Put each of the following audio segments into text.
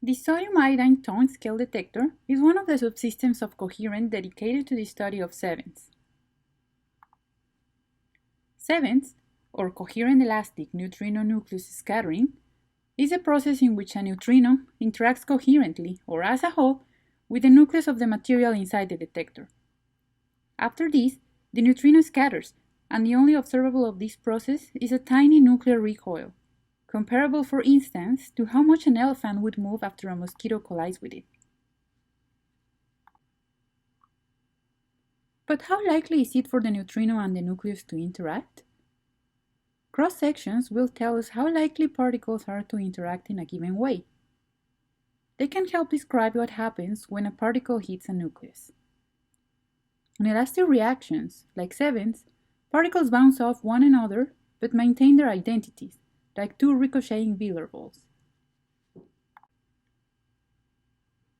The sodium-iodine tone scale detector is one of the subsystems of Coherent dedicated to the study of sevens. Sevens, or coherent elastic neutrino nucleus scattering, is a process in which a neutrino interacts coherently, or as a whole, with the nucleus of the material inside the detector. After this, the neutrino scatters, and the only observable of this process is a tiny nuclear recoil, comparable, for instance, to how much an elephant would move after a mosquito collides with it. But how likely is it for the neutrino and the nucleus to interact? Cross-sections will tell us how likely particles are to interact in a given way. They can help describe what happens when a particle hits a nucleus. In elastic reactions, like sevens, particles bounce off one another but maintain their identities, like two ricocheting billiard balls.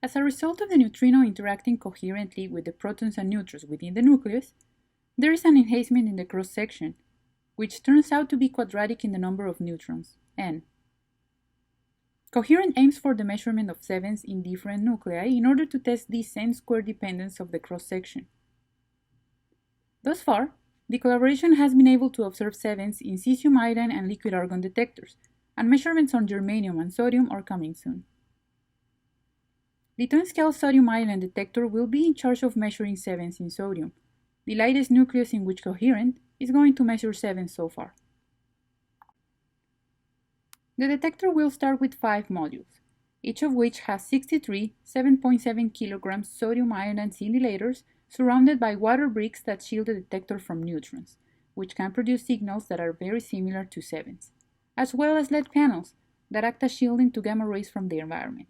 As a result of the neutrino interacting coherently with the protons and neutrons within the nucleus, there is an enhancement in the cross-section, which turns out to be quadratic in the number of neutrons, n. Coherent aims for the measurement of sevens in different nuclei in order to test this n-squared dependence of the cross-section. Thus far, the collaboration has been able to observe sevens in cesium iodine and liquid argon detectors, and measurements on germanium and sodium are coming soon. The tone-scale sodium iodine detector will be in charge of measuring sevens in sodium, the lightest nucleus in which Coherent is going to measure sevens so far. The detector will start with 5 modules, each of which has 63 7.7 kilograms sodium iodine scintillators surrounded by water bricks that shield the detector from neutrons, which can produce signals that are very similar to sevens, as well as LED panels that act as shielding to gamma rays from the environment.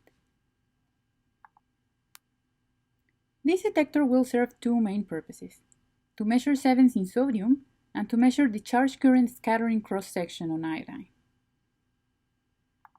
This detector will serve two main purposes: to measure sevens in sodium and to measure the charge current scattering cross-section on iodine.